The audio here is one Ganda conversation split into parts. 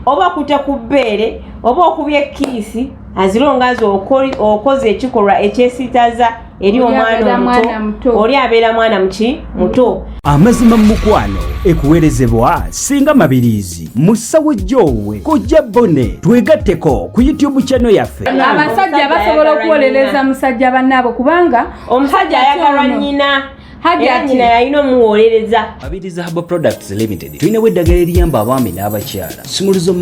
oba kuta ku bbeere oba okubya ekkiisi azilongazi okoze ekikolwa ekyesiitaza eri omwana omuto oli abeera mwana muto. Amazima mu mukwano ekuweerezebwa Senga Mabirizi MUSAWOJOWE KOJJABONNY. Twegatteko ku YouTube channel yaffe. Abasajja basobola okuwolereza musajja bannaabo kubanga omusajja ayagalwa nnyina Hajat nyina yalina omuwolereza. Mabirizi Herbal Products Limited tulinawo eddagala eriyamba abaami n'abakyala. Simuluzo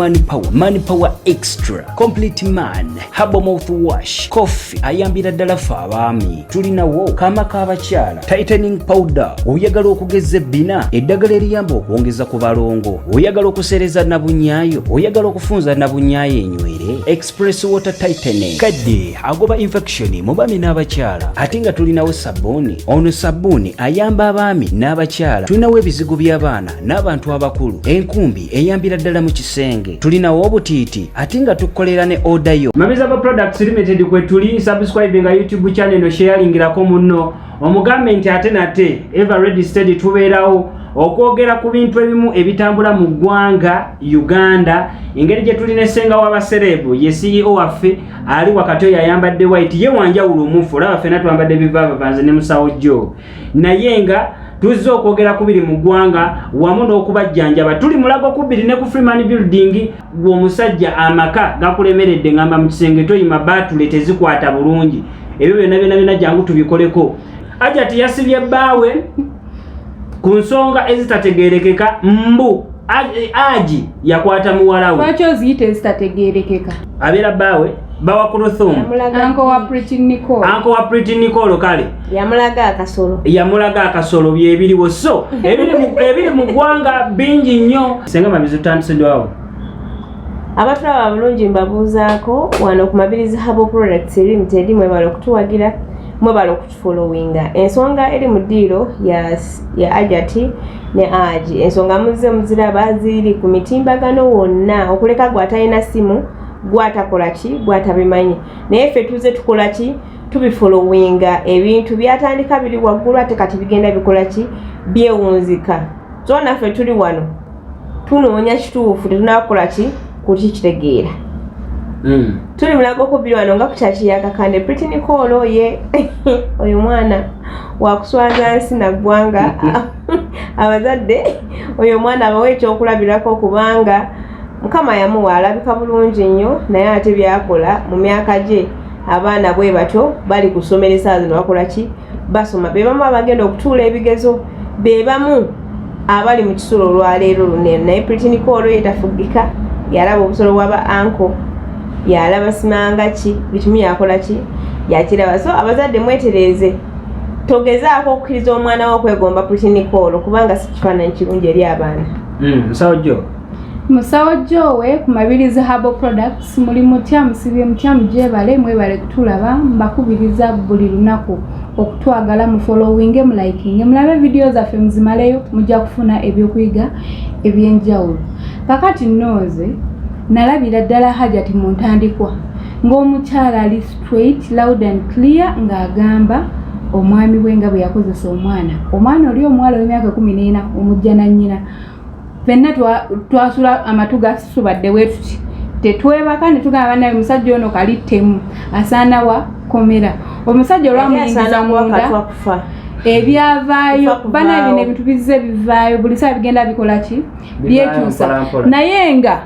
Mani Power Extra, Complete Man, Herbal Mouthwash, Coffee ayambira ddala ffe abaami. Tulinawo kaama k'abakyala, Tightening Powder, oyagala okugeza ebbina, eddagala eriyamba okwongeza ku balongo, oyagala okusereza nabunyaayo, oyagala okufunza nabunyaayo enywere, Express Water Tightening, kadde agoba infection mu baami n'abakyala. Ate nga tulinawo sabbuuni, ono sabbuuni ayamba abaami n'abakyala. Tulinawo ebizigo by'abaana n'abantu abakulu, enkumbi eyambira ddala mu kisenge. Tulinawo obutiiti ate nga tukolera ne order yo. Mabirizi Herbal Products Limited kwe tuli. Subscribe nga YouTube channel no sharingirako munno omugambe nti ate nate ever ready steady tubeerawo okwogera ku bintu ebimu ebitambula mu ggwanga Uganda. Engeri gye tulina Senga w'abaserebu ye CEO waffe ali wakati oyo ayambadde white ye wanjawulo omufu olaba ffenna twambadde bivaava banze ne MUSAWOJOWE naye nga tuzze okwogera ku biri mu ggwanga wamu n'okubajjanjaba. Tuli Mulago ku 2 ne ku Freeman Building. Omusajja amaka gakulemeredde ngamba mu kisenge toyima batule tezikwata bulungi ebyo byonna jangu tubikoleko. Hajat yasibye bbaawe ku nsonga ezitategeerekeka mbu aji yakwata muwalawe. Lwaki oziyita ezitategeerekeka? Abeera bbaawe bawa Kuruthum Uncle wa Pretty Nicole kale yamulaga akasolo byebiriwo so ebiri mu ggwanga bingi nnyo. Senga Mabirizi tutandisiddwawo. Abatulaba abulungi mbabuuzaako wano ku Mabirizi Herbal Products Limited mwebala okutuwagira mwebala okutufollowinga. Ensonga eri mu ddiiro ya Hajat ne Aji, ensonga muzze muziraba ziri ku mitimbagano wonna okuleka gwatalina simu gwatakola ki gwatabimanyi naye ffe tuze tukola ki tubifollowinga. Ebintu byatandika biri waggulu ate kati bigenda bikola ki byewunzika. So naffe tuli wano tunoonya kituufu tetunakola ki kukitegeera. Tuli Mulago ku 2 wano nga ku kyaki yakakande Pretty Nicole ye oyo mwana wakuswaza nsi na ggwanga abazadde oyo mwana abawe ekyokulabirako kubanga Mukama yamuwa alabika bulungi nnyo naye ate byakola mu myaka gye abaana bwe bato bali kusomeresa zino bakola ki basoma. Be bamu abagenda okutuula ebigezo be bamu abali mu kisulo olwaleero lunene naye Pretty Nicole yetafugika yalaba obusolo bwaba anko yalaba simanga ki bitumi yakola ki yakiraba. So abazadde mwetereze togezaako okukkiriza omwana wo okwegomba Pretty Nicole kubanga si kifaananyi kirungi eri abaana. MUSAWOJOWE ku Mabirizi Herbal Products muli mutya musibye mutya mujebale mwebale kutulaba mbakubiriza buli lunaku okutwagala mu following mu liking mulabe video zaffe muzimaleyo mujja kufuna ebyokuyiga ebyenjawulo. Kakati noze nalabira ddala Hajat mu ntandikwa ng'omukyala ali straight loud and clear ng'agamba omwami we nga bwe yakozesa omwana oli omuwala w'emyaka 14 omujja na nnyina. Fenna twasula amatu gasubadde wetuti tetwebaka ne tugamba naye musajja ono kalittemu asaana wa komera. Omusajja olwamuyingiza munda ebyavaayo bana bino ebintu bizze bivaayo buli saa bigenda bikola ki byekyusa naye nga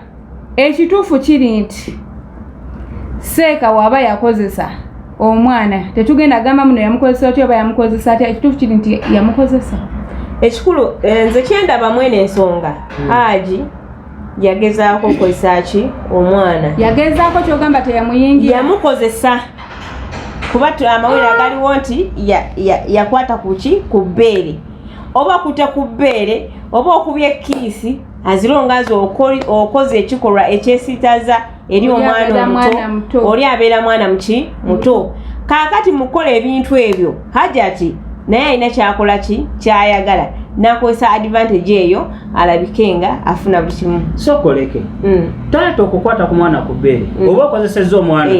ekituufu kiri nti seeka waaba yakozesa omwana tetugenda gamba muno yamukozesa otyo oba yamukozesa atya. Ekituufu kiri nti yamukozesa. Ekikulu nze kyendaba mwene ensonga Aji yagezaako okukozesa ki omwana yagezaako kyogamba teyamuyingira yamukozesa kuba amawere agaliwo nti yakwata kuki ku bbeere oba kuta ku bbeere oba okubya ekkiisi azilongazi okoze ekikolwa ekyesiitaza eri omwana omuto oli abeera mwana muto. Kaakati mukola ebintu ebyo Hajat naye alina kyakola ki kyayagala nakozesa advantage eyo alabike nga afuna buli kimu. So koleke taata okukwata ku mwana ku bbeere oba okozesezza omwana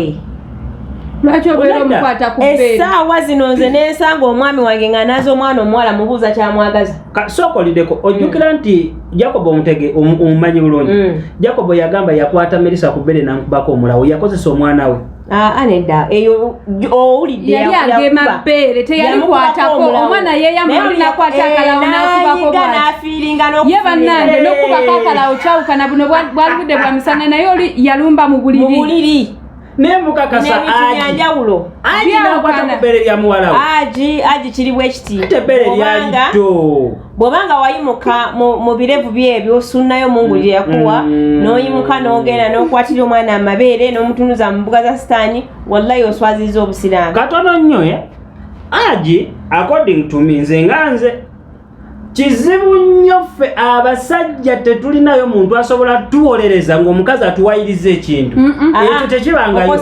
lwaki obeera omukwata ku bbeere essaawa zino nze n'ensanga omwami wange nga naza omwana omuwala mubuuza kyamwagaza sookolideko ojjukira nti Jacob omutege omumanyi bulungi Jacob yagamba yakwata Melissa ku bbeere n'ankubako omulawo yakozesa omwana we nedda eyo owulidde yali agema bbeere teyalikwatako omwana yeyamuli nakwata akalawo n'akubako ye bannange n'okubako akalawo kyawukana buno bwalibudde bwa misana naye oli yalumba mu buliri nemukakasa anjawulo nakwata ku bbeere lya muwala we aji kiri bwe kiti ate bbeere lyalito bw'obanga wayimuka mu birevu byebyo sunnayo mungu gye yakuwa n'oyimuka n'ogenda n'okwatira omwana amabeere n'omutunuza mu mbuga za sitaani wallahi oswaziza obusiraamu katono nnyo aji according to me nze kizibu nnyo ffe abasajja tetulinayo muntu asobola tuwolereza ng'omukazi atuwayiriza ekintu ekyo tekibangayo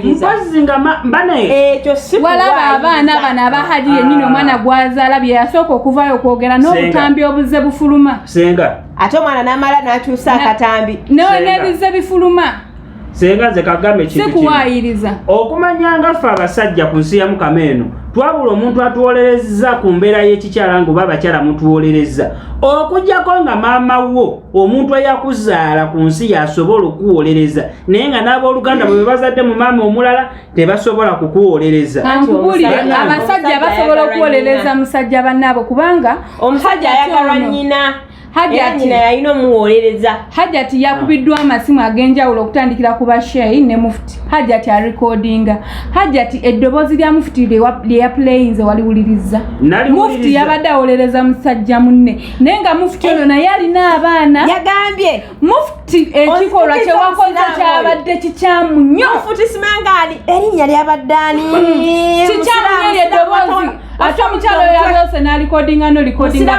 mpozi nga mbanaye ekyo si kuwayiriza walaba abaana bano abahaji yennyini omwana gwazaala bye yasooka okuvayo okwogera n'obutambi obuze bufuluma senga ate omwana n'amala n'akyusa akatambi n'ebize bifuluma senga nze kagambe kintu sikuwayiriza okumanya nga ffe abasajja ku nsi ya Mukama eno twabula omuntu atuwolereza ku mbeera y'ekikyala ng'oba abakyala mutuwolereza okujjako nga maama wo omuntu eyakuzaala ku nsi yasobola okuwolereza naye nga n'abooluganda bwe bazadde mu maama omulala tebasobola kukuwolereza abasajja basobola okuwolereza musajja bannaabo kubanga omusajja ayagalwa nnyina Hajati yalina omuwolereza Hajati yakubiddwa amasimu ag'enjawulo okutandikira ku basheyi ne mufti Hajati arecordinga Hajati eddoboozi lya mufti lye yaplayinze waliwuliriza mufti yabadde awolereza musajja munne naye nga mufti oyo naye alina abaana yagambye mufti ekikolwa kye wakoze kyabadde kikyamu nnyo mufti simangaali erinnya lyabadde ani kikyamu nnyo eddoboozi ate omukyalo yabyose n'alikodinga n'olikodinga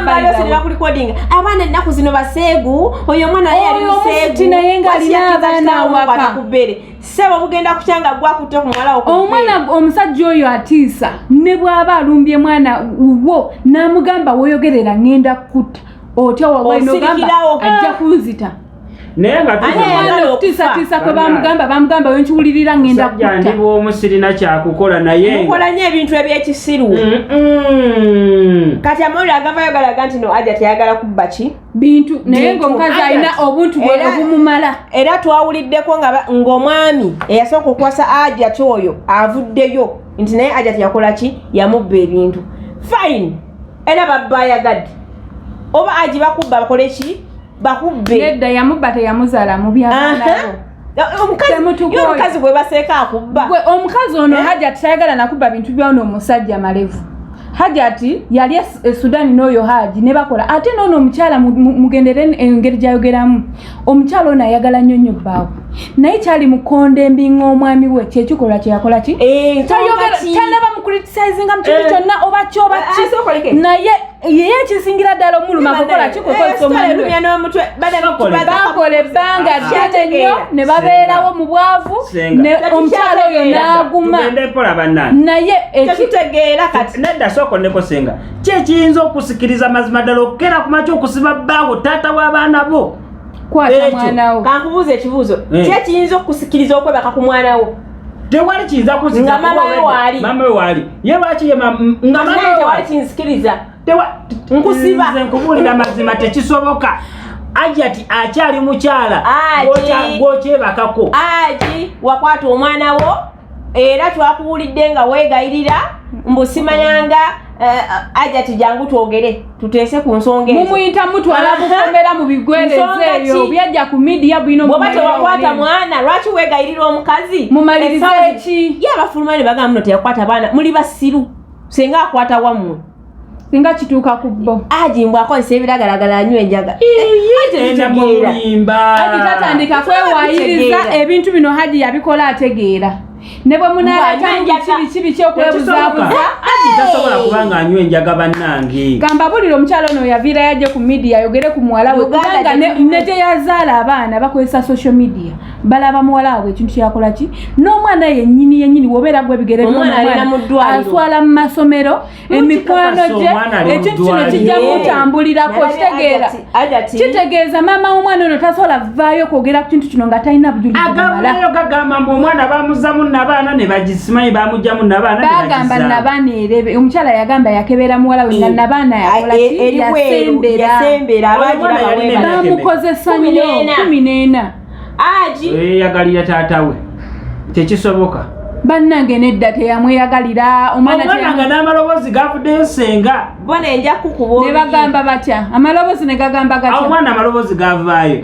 abaana ennaku zino baseegu oyo omwana yali naye ng'alina abaana awaka ku bbeere sebo bugenda kukyanga gwakutte ku muwala omwana omusajja oyo atiisa ne bw'aba alumbye mwana wo n'amugamba weeyogerera ngenda kutta otya wawainogamba ajja kunzita naye nga okutiisatiisa kwe bamugamba wenkiwulirira ngenda kutta ndi bw'omu sirina kyakukola naye mukola nnyo ebintu eby'ekisiru kati amawulire agavayo galaga nti no Hajati ayagala kubba ki bintu naye ng'omukazi alina obuntu bwe obumumala era twawuliddeko ng'omwami eyasooka okuwasa Hajati oyo avuddeyo nti naye Hajati yakola ki yamubba ebintu fine era babbayagadde oba aji bakubba bakole ki bakubbe nedda yamubba teyamuzaala mu by'abaana omukazi gwe baseeka akubba omukazi ono Hajati tayagala nakubba bintu by'ono omusajja malevu Hajati yali Sudani n'oyo Haji ne bakola ate n'ono omukyala mugendere engeri gyayogeramu omukyala ono ayagala nnyo bbaawe naye kyali mukonde embinga omwami we kyekikolwa kyeyakola ki tanaba mucriticizinga mu kintu kyonna oba kyoba ki naye yeye ekisingira ddala omuluma kukola kikokozesa omwami we bakola ebbanga ddene nnyo ne babeerawo mu bwavu omukyala oyo n'aguma naye ekitegeera kati nedda sookonneko senga kyekiyinza okusikiriza mazima ddala okukera ku makya okusiba bbaawo taata w'abaana bo kwata mwana wo kankubuuza ekibuuzo kyekiyinza okusikiriza okwebaka ku mwana wo tewali kiyinza kuzika mama we waali ye lwaki nga mama we waali kinsikiriza nkusiba nze nkubuulira mazima tekisoboka Hajati akyali mukyala gwokyebakako Aji wakwata omwana wo era twakuwulidde nga weegayirira mbusimanyanga Hajati jangu twogere tuteese ku nsonga ezo mumuyita mutwala bukomera mu bigwereze ebyo byajja ku media bino bw'oba tewakwata mwana lwaki weegayirira omukazi mumalirize eki ye abafuluma ne bagamba muno teyakwata baana muli basiru singa akwata wammwe singa kituuka ku bo Aji mbw akozesa ebiragalagala anywa enjaga Haji tatandika kwewayiriza ebintu bino Haji yabikola ategeera ne bwe munaatangi kibi ky'okwebuzaabuza Haji tasobola kubanga anywa enjaga bannange gamba bulira omukyalo ono yaviira yajje ku media ayogere ku muwala we kubanga ne gye yazaala abaana bakozesa social media balaba muwala we ekintu kyakola ki n'omwana yennyini wobeera gwe bigere by'omwana aswala mu masomero emikwano gye ekintu kino kijja mutambulirako kitegeeza maama w'omwana ono tasobola vaayo kwogera ku kintu kino nga talina bujulizi bumala gagamba mbu omwana bamuzamu nabaana ne bagisimanyi bamugjamu nabaana bagamba nabaana erebe omukyala yagamba yakebera muwala we nga nabaana yakola yasembera bamukozesa nnyo 14 aji yagalira taatawe tekisoboka bannange nedda teyamweyagalira omwana nga n'amaloboozi gavuddeyo senga bona enja kukuba ne bagamba batya amaloboozi ne gagamba gatya omwana amaloboozi gavaayo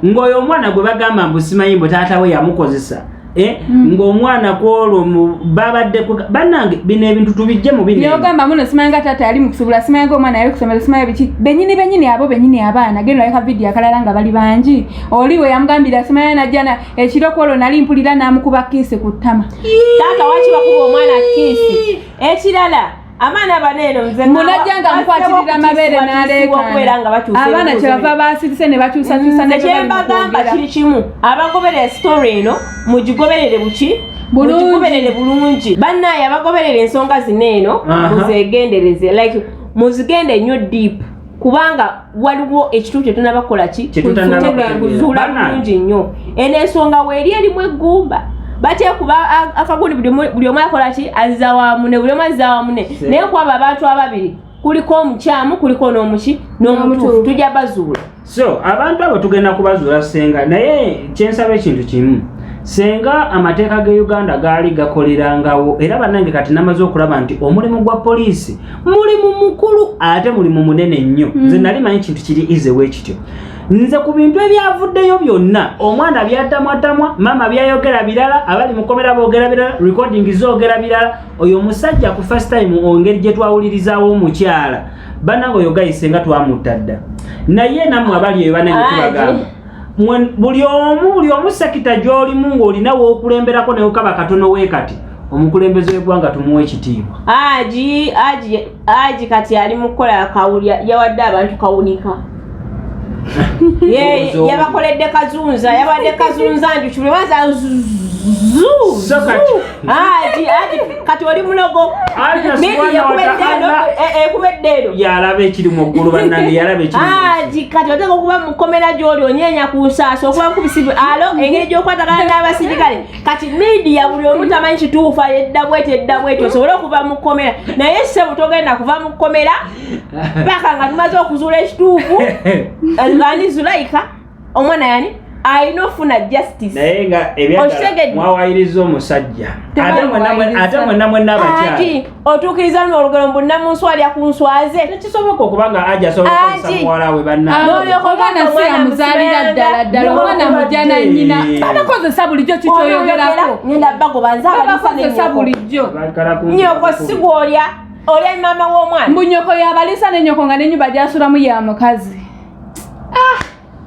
ng'oyo omwana gwe bagamba mbu simanyi mbu taatawe yamukozesa ng'omwana kwolwo babadde bannange bino ebintu tubijje mu bino byogamba muno simanyi nga taata yali mu kusubula simanyi nga omwana yali kusomera simanyi biki benyini abo benyini abaana genda oleka vidiyo akalala nga bali bangi oli we yamugambira simanyi najjana ekiro kwolwo nali mpulira n'amukuba kiisi ku ttama taata waki bakuba omwana kiisi ekirala abaana baneeno munajjanga mukwatirira mabeere n'aleekaana abaana kyebava basirise ne bakyusakyusa nekyembagamba kiri kimu abagoberera sitory eno mugigoberere buki mugigoberere bulungi bannaye abagoberera ensonga zineeno muzegendereze like muzigende nnyo deep kubanga waliwo ekitundu kye tunabakola ki kuzuula bulungi nnyo eno ensonga weeri erimu eggumba bakyekuba akagundi buli omu akola ki azza wamune buli omu azza wamune naye kwaba abantu ababiri kuliko omukyamu kuliko n'omuki n'omutuufu tujja bazuula so abantu abo tugenda kubazuula senga naye kyensaba ekintu kimu senga amateeka ge Uganda gaali gakolerangawo era bannange kati namaze okulaba nti omulimu gwa poliisi mulimu mukulu ate mulimu munene nnyo nze nali manyi kintu kiri izewe ekityo nze ku bintu ebyavuddeyo byonna omwana byatamwatamwa mama byayogera birala abali mukomera boogera birala recording zoogera birala oyo musajja ku first time ongeri gye twawulirizaawo omukyala bannange oyo gayise nga twamutadda naye nammwe abali eyo bannange tubagamba buli omu sekita gy'olimu ng'olinawo okulemberako naye okaba katono weekati omukulembeze w'eggwanga tumuwa ekitiibwa aji kati ali mu kukola kawulya yawadde abantu kawunika yabakoledde kazunza yabadde kazunza njukirwe waza kati oli mulogo ekubeddeero yalaba ekiri mu ggulu bannange yalaba ekiri kati oteeka okuba mukomera gy'oli onyeenya ku nsaaso okuba nkubisibwe alo engeri gy'okwatagana n'abasirikale kati midiya buli omu tamanyi kituufu edda bweti osobole okuva mu kkomera naye ssebo togenda kuva mu kkomera paka nga tumaze okuzuula ekituufu ani Zulaika omwana yani alina ofuna justice naye nga ebyagala mwawayiriza omusajja ate mwenna abakyala otuukiriza n'olugero mbu namunswalya ku nswaze tekisoboka okubanga aja asobola okukozesa muwala we omwana si yamuzaalira ddala omwana mujja na nnyina babakozesa bulijjo kikyoyogerako ngenda bagoba nze babakozesa bulijjo nyoko si gwolya olya maama w'omwana mbu nyoko yabalisa ne nyoko nga n'ennyumba gy'asulamu ya mukazi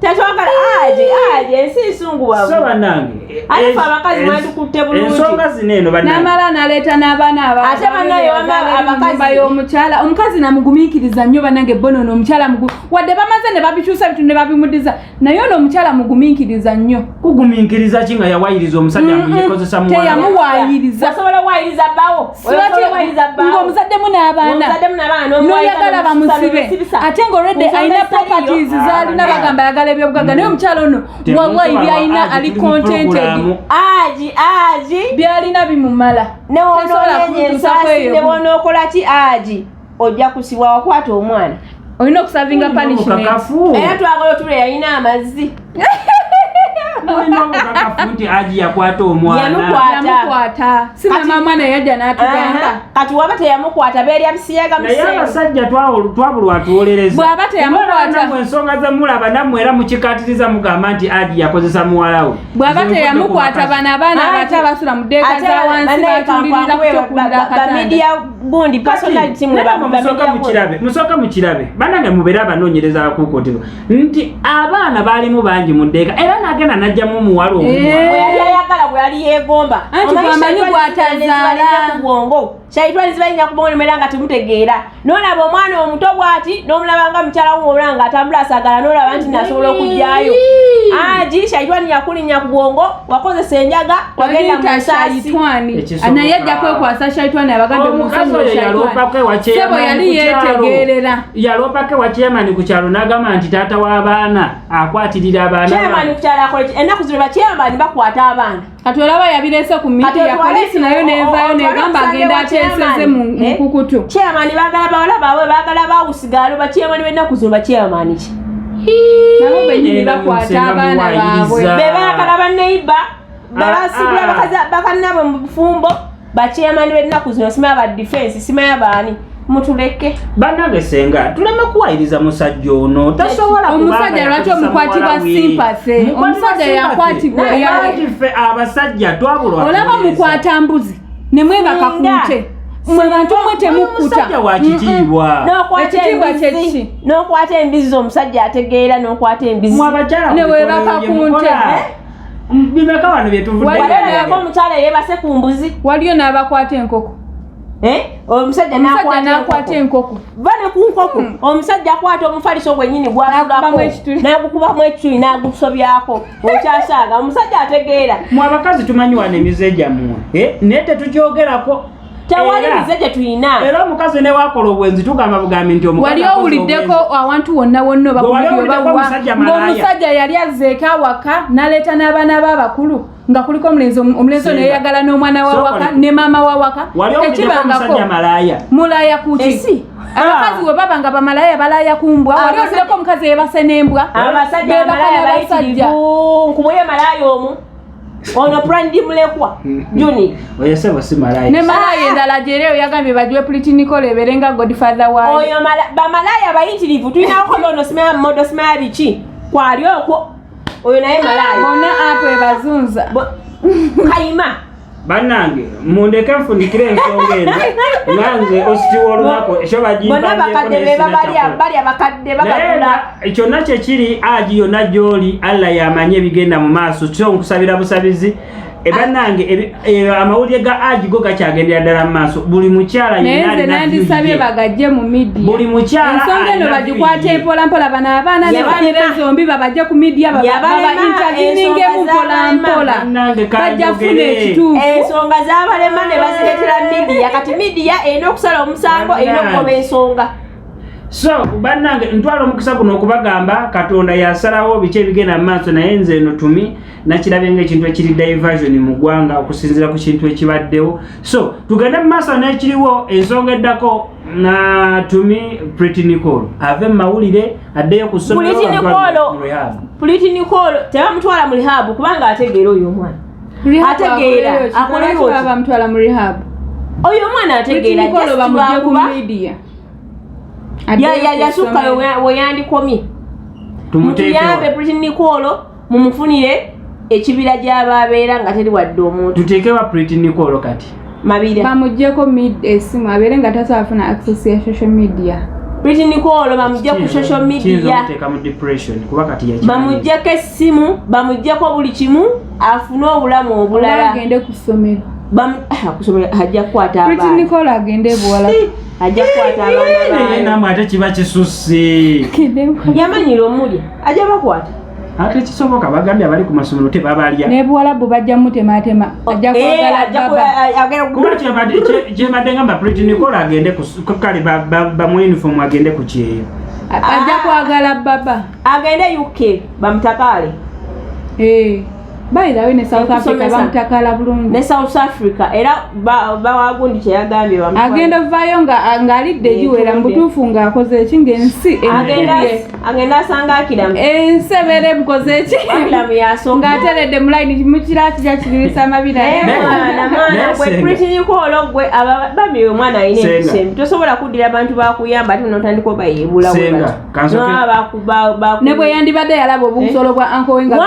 tetwagala aje ensi nsunguwavu so bannange alifa abakazi mwatukutte bulungi ensonga zineeno namala naleeta n'abaana ate bannaye abakazi y'omukyala omukazi namugumiikiriza nnyo bannange bonono omukyala wadde bamaze ne babikyusa bitu ne babimudiza naye ono omukyala mugumiikiriza nnyo kugumiikiriza ki nga yawayiriza omusajja muyekozesa muwala teyamuwayiriza osobola owayiriza bbawo ng'omuzaddemu n'abaana n'oyagala bamusibe ate ng'olwedde alina properties z'alina bagamba yagala ebyobugagga naye omukyala ono wallahi byalina ali contented byalina bimumala newonookola ki aji ojja kusibwa wakwata omwana olina okusavinga punishment era twagala otule yalina amazzi nti aji yakwata omwana yamukwata si mama mwana yajja n'atugamba kati waba teyamukwata beerya bisiyaga naye abasajja twabulwa atuwolereza bw'aba teyamukwata ensonga ze mulaba nammwe era mukikatiriza mugamba nti aji yakozesa muwala we bw'aba teyamukwata bano abaana abato abasula mu ddeeka za wansi batuulirira kukyokunda akatanda gundi personality musooka mukirabe bannange mubeere abanoonyereza abakuukotero nti abaana baalimu bangi mu ddeeka era nagenda najjamu omuwala oyayagala bwe yali yeegomba anti bwamanyi bw'atazaala shaitwani zibalina kubonga mera nga temutegeera n'olaba omwana omuto bw'ati n'omulaba nga mukyala w'omulaba ng'atambula asagala n'olaba nti nasobola okujjayo aji shaitwani yakulinnya ku bwongo wakozesa enjaga wagenda mu nsaasi naye ajja kwekwasa shaitwani abagambe musebo yali yeetegeerera yaloopako wa chairman ku kyalo n'agamba nti taata w'abaana akwatirira abaana chairman ku kyalo akola ennaku zino ba chairman bakwata abaana Atolaba yabirese ku media police nayo nevayo negamba agenda akyeseze mu nkukutu. Chairman bagala bawala bawe bagala bawusigalo ba chairman benaku zino ba chairman ki. Nabo benyini bakwata abaana baabwe. Bebagala baneiba babasigula bakaza bakanabo mu bufumbo ba chairman benaku zino sima ba defense sima yabani. Mutuleke banage Senga tulema kuwayiriza musajja ono tasobola omusajja lwaki omukwatibwa sympathy omusajja yakwatibwa yakwatife abasajja twabulwa olaba mukwata mbuzi ne mwebaka kunte mwe bantu mwete mukuta omusajja wakitiibwa n'okwata embizi omusajja ategeera n'okwata embizi ne webaka kunte bimeka wano byetuvudde waliyo omukyala yeebase ku mbuzi waliyo n'abakwata enkoko omusajja nakwata enkoko bane ku nkoko omusajja akwata omufaliso gwennyini gwagulako n'agukubamu ekituli n'agusobyako okyasaaga omusajja ategeera mu abakazi tumanyi wano emize gyammwe naye tetugyogerako tewali mize gye tulina era omukazi ne wakola obwenzi tugamba bugambi nti wali owuliddeko awantu wonna wonna ng'omusajja yali azzeeko awaka n'aleeta n'abaana b'abakulu nga kuliko omulenzi ono yeyagala n'omwana wawaka ne maama wawaka tekibangako mulaaya kuki abakazi we baba nga bamalaaya balaaya ku mbwa wali ozireko omukazi yebase n'embwa abasajja bamalaaya bayitirivu nkumuye malaaya omu ono prandi mulekwa juni oyesebo si malaaya ne malaaya endala jereyo yagambye bajwe Nicole eberenga godfather wayo oyo bamalaaya bayitirivu tulina okola ono simaya modo simaya biki kwali okwo oyo naye malaaya ona apo ebazunza kayima banange mundeke nfunikire ensonga eno nanze ositiwa olunako ekyo bali abakadde bagagula kyonna kyekiri agi yonna gy'oli Allah yamanye ebigenda mu maaso kyo nkusabira busabizi banange amawulire ga agi go gakyagendera ddala mu maaso buli mukyala yenna nandisabye bagajje mu media buli mukyala ensonga eno bagikwata empola mpola bano abaana ne balira zombi babajje ku media interviewinge mu mpola mpola bajja funa ekituufu ensonga z'abalema ne bazireetera media kati media erina okusala omusango erina okugoba ensonga so bannange ntwala omukisa guno okubagamba Katonda yasalawo biki ebigenda mu maaso naye nze eno tumi nakirabye ng'ekintu ekiri diversion mu ggwanga okusinziira ku kintu ekibaddewo so tugende mu maaso n'ekiriwo ensonga eddako na tumi Pretty Nicole ave mawulire addeyo ku ssomero Pretty Nicole tebamutwala mu rehab kubanga ategeera oyo omwana ategeera akola bamutwala mu rehab oyo omwana ategeera Nicole bamujje ku media yasukka weyandikomye tumuyambe Pretty Nicole mumufunire ekibira gy'ababeera nga teri wadde omuntu tuteekewa Pretty Nicole kati mabira bamuggyeko esimu abeere nga tasaafuna access ya social media Pretty Nicole bamugye ku social media bamuggyeko essimu bamuggyeko buli kimu afune obulamu obulala agende ku ssomero ajja kukwata Pretty Nicole agende buwala ajja kukwata abaana namwe ate kiba kisusse yamanyira omulya ajja bakwata ate kisoboka bagambye abali ku masomero tebabalya ne buwalabu bajja mutematema ajja kuba kyebadde ngamba Pretty Nicole agende kale bamu uniform agende ku kyeyo ajja kwagala baba agende UK bamutakaale by the way ne South Africa bamutakala bulungi ne South Africa era bawagundi kyeyagambye agenda vayo nga alidde giwera mbutuufu ng'akoze eki ng'ensi agenda asanga akiramu ensebere bukoze eki ng'ateredde mu line mukira kijja kiririsa amabira gwe Pretty Nicole gwe bambi omwana alina ekisembi tosobola kuddira abantu bakuyamba ate n'otandika obayeebula ne bwe yandibadde yalaba obusolo bwa anko we nga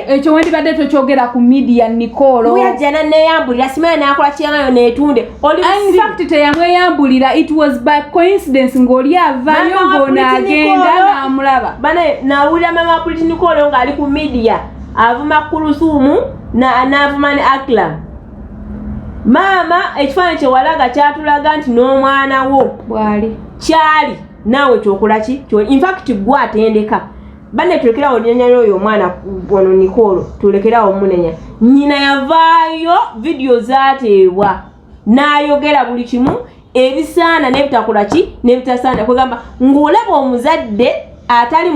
ekyo wandibadde tokyogera ku media Nicole yajjana neyambulira simanya nakola kiyamayo netunde in fact teyamweyambulira it was by coincidence ng'oli avayo ng'ona agenda n'amulaba bana nawulira mama Pretty Nicole ng'ali ku media avuma Kulusumu n'avuma ne Aklam mama ekifaananyi kyewalaga kyatulaga nti n'omwana wo bwali kyali naawe kyokola ki in fact gwe atendeka bane tulekerawo nnyanya oyo omwana wano Nicole tulekerawo munenya nyina yavaayo video zaateebwa n'ayogera buli kimu ebisaana n'ebitakola ki n'ebitasaana kwegamba ng'olaba omuzadde atali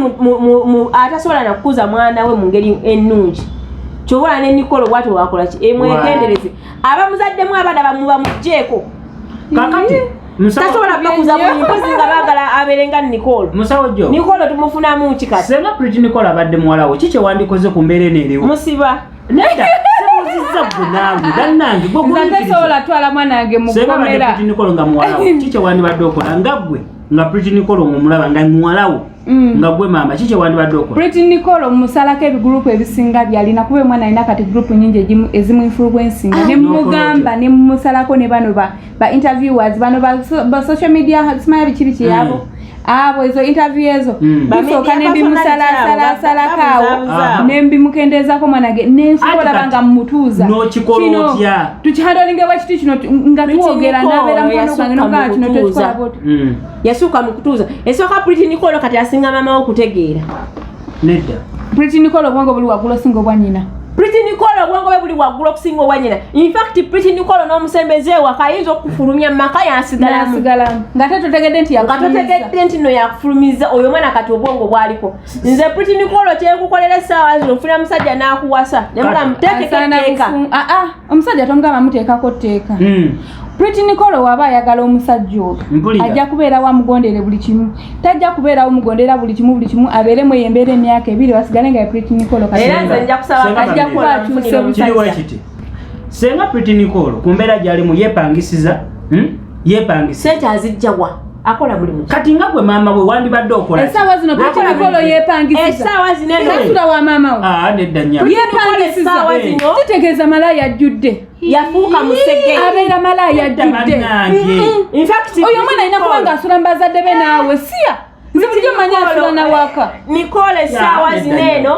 atasobola nakukuza mwana we mu ngeri ennungi Chobola ne Nicole bwatu wakola ki emwekendereze abamuzaddemu abana bamuba mujjeeko kakati tasobola bakuza mpozi nga bagala aberenga Nicole Musawojo Nicole tumufunamu kikati Senga Pretty Nicole abadde muwalawo kiki wandikoze ku mbeera eneeriwo musiba nedda sebuzizza bunange bannange ntasobola twala mwanange mu Senga Pretty Nicole nga muwalawo kiki wandibadde okola nga ggwe nga Pretty Nicole ng'omulaba nga muwalawo nga gwe maama kiki wandibadde okola Pretty Nicole musalako ebigrupu ebisinga byalina kuba omwana alina kati grupu nyingi ezimu influencinga ne mugamba ne musalako ne bano ba interviewers bano ba social media simaya bikiri kiyabo abo ezo interview ezo bisoka ne bimusala kawo ne bimukendezako mwanage nensobola banga mutuuza kino tukihandolinge bwakiti kino nga tuwogera nabeera mukono gwange nogaa kino tekikola bwoti yasuuka mu kutuuza esooka Pretty Nicole kati asinga maama wo kutegeera nedda Pretty Nicole obwongo buli waggulu osinga obwa nnyina Pretty Nicole obwongo bwe buli waggulu okusinga obwa nnyina in fact Pretty Nicole n'omusembeze waka ayinza okufulumya maka yansigalamu nga totegedde nti no yakufulumiza oyo mwana kati obwongo bwaliko nze Pretty Nicole kyenkukolera essaawa zino ofuna musajja n'akuwasa nemula muteekeketeeka omusajja tomugamba muteekako tteeka Pretty Nicole waba ayagala omusajja oyo ajja kubeera wamugondere buli kimu tajja kubeera wamugondera buli kimu abeeremu eyembeera emyaka 2 wasigale nga Pretty Nicole era nze nja kusaba ajja kubakyusa omusajja Senga Pretty Nicole ku mbeera gy'alimu yeepangisiza sente azijjawa akola mulimu kati nga gwe maama we wandibadde okola essaawa zino Pretty Nicole yeepangisiza essaawa zino nasula wa maama we nedda nnyama yeepangisiza kitegeeza malaya ajjudde yafuuka musege abeera malaya ajjudde in fact oyo omwana alina kuba ng'asula mbazadde be naawe siya nze bulijjo manya asula nawaka Nicole essaawa zino eno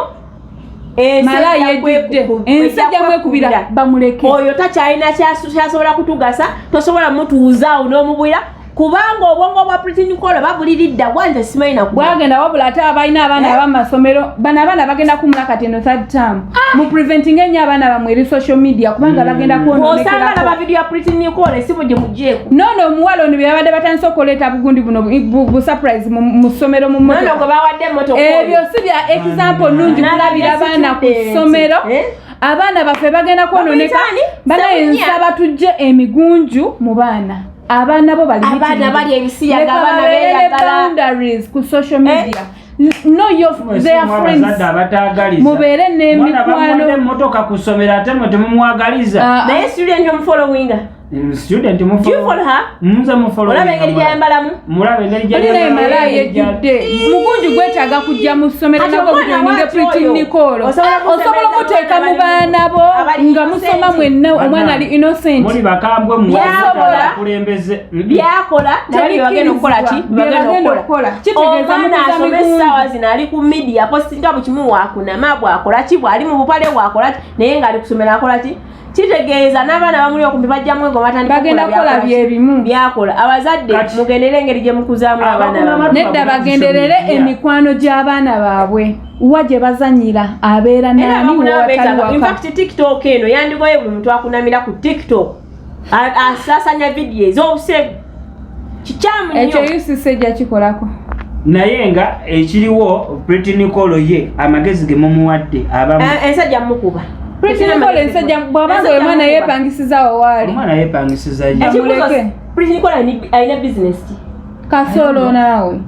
malaya ejjudde ensajja mwekubira bamuleke oyo takyalina kyasobola kutugasa tosobola mutuuzaawo n'omubwira kubanga obwongo bwa Pretty Nicole babuliridda bwanze simanyi bwagenda wabula ate abalina abaana abamasomero bano abaana bagenda kumula kati eno third term mu preventing ennyo abaana bamwe eri social media kubanga bagenda kwononekera osanga video ya Pretty Nicole sibo gye mugjeeko nono omuwala ono bye babadde batandise okuleeta bugundi buno bu surprise mu ssomero mu moto gwe bawadde emmotoka ebyo si bya example nungi kulabira abaana ku ssomero abaana baffe bagenda kwononeka banayensaba tujje emigunju mu baana abaana bo bali ebisiyaga abaana beeyagala boundaries ku social media no their friends mubeere n'emikwano emmotoka ku ssomero ate mwe temumwagaliza naye student omufollowinga student olaba engeri gyayambalamu olina malaya ejjudde mugunju gwetaaga kujja mu ssomero nabwo kujoininga Pretty Nicole osobola omuteeka mu baana bo nga musoma mwenna omwana ali innocent muli bakambwe mukulembeze byakola nabali bagenda okukola ki bagenda okukola kitegeeza mukuza essaawa zino ali ku media postinga buli kimu waakunama bwakola ki bwali mu bupale bwakola ki naye ng'ali kusomera akola ki kitegeeza n'abaana bamuli okumpi bajjamu ego bagenda kukola byebimu byakola abazadde mugendere engeri gye mukuzaamu abaana nedda bagenderere emikwano gy'abaana baabwe wa gye bazanyira abeera nani in fact TikTok eno yandigoye buli muntu akunamira ku TikTok asasanya video ez'obuseegu kikyamu nnyo ekyo yusisejja kikolako naye nga ekiriwo Pretty Nicole ye amagezi ge mumuwadde abamu ensajja mukuba Pretty Nicole ensajja bwabanga oyo mwana yeepangisiza waali omwana yeepangisiza Pretty Nicole alina business kasolo naawe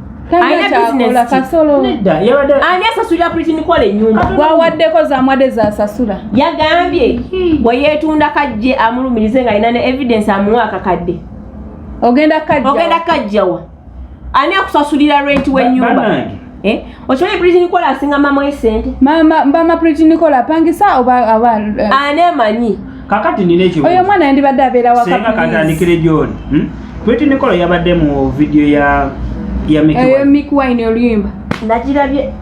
alina kasolo ani asasulira Pretty Nicole ennyumba gwawaddeko zamwadde zasasula yagambye bwe yeetunda kajje amulumirize nga alina ne evidence amuwa akakadde ogenda kajjawa ani akusasulira rent w'ennyumba okimanyi Pretty Nicole asinga mama esente mama Pretty Nicole apangisa oba ani amanyi kakati nina ekyo oyo omwana yandibadde abeera waka senga katandikire gyoli Pretty Nicole yabadde mu video ya Mick Wine oluyimba nagirabye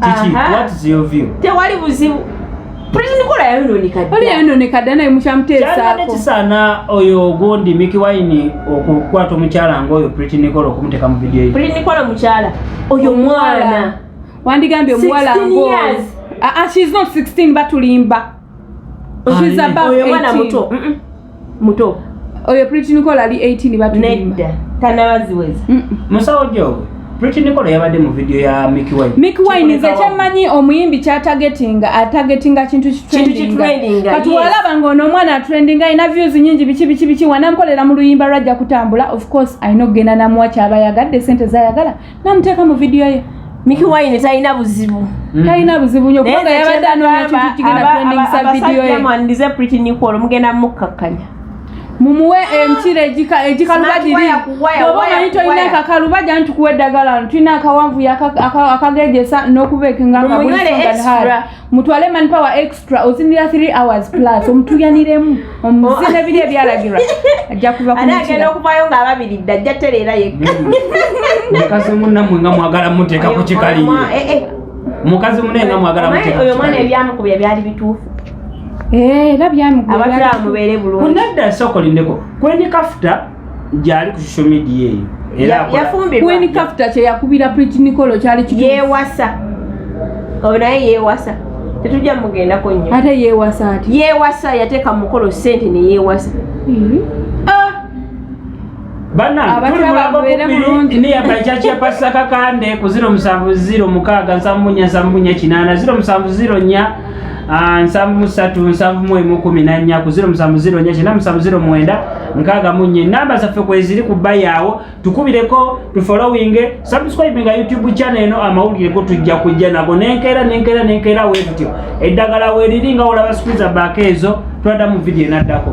kiki what is your view tewali buzibu Pretty Nicole yayononekadde naye mukyamuteesaako kisaana oyo ogundi Mick Wine okukwata omukyala ng'oyo Pretty Nicole okumuteeka mu video ye Pretty Nicole mukyala oyo mwana wandigambye omuwala ng'oyo she's not 16 batulimba she's above 18 mwana muto oyo Pretty Nicole ali 18 batulimba nedda tanabaziweza Musawojowe Pretty Nicole yabadde mu video ya Mickey Wine. Mickey Wine ze kyamanyi omuyimbi atagetinga kintu trendinga. Kati walaba ngono omwana trendinga ina views nyingi biki wanamkolera mu luyimba lwajja kutambula. Of course I know gena namwa kyabayagadde sente zayagala. Namteeka mu video ye. Mickey Wine talina buzibu. Talina buzibu nyo kubanga yabadde anoonya kintu kigenda trending sa video ye. Abamandize Pretty Nicole mugenda mukakkanya. Mumuwe emchire ejikalubadiri oba nito ina kakalubaja ntukuwe dagala tulina akawanvu akagejesa n'okubeekenga nga buli extra mutwale manpower extra ozindira 3 hours plus omutuyaniremu omuzine biri ebyalagirwa ajja kuva ku ana agenda okuvayo nga ababiri dajja terera yekka mukazi munnamwe nga mwagala muteeka ku kikaliye mukazi munenga mwagala muteeka oyo mwana ebyamukubya byali bituufu abatula mubeere bulungi kunadda sokolindeko Queen Kafuta gyali ku social media eyo yafumbirwa Queen Kafuta kye yakubira Pretty Nicole kyali kitu yeewasa oyo naye yeewasa tetujja mugendako nnyo ate yeewasa ati yeewasa yateeka mu mukolo ssente ne yeewasa niyabachachi ya pasaka kande ku 070 mukaga 774 070 737 ku 070 nkaga munye namba zaffe kweziri kuba yawo tukubireko tufollowing subscribe nga YouTube channel eno amawulire ko tujja kujja nago nenkera we tutyo eddagala we liringa olaba squeeze back ezo twada mu video naddako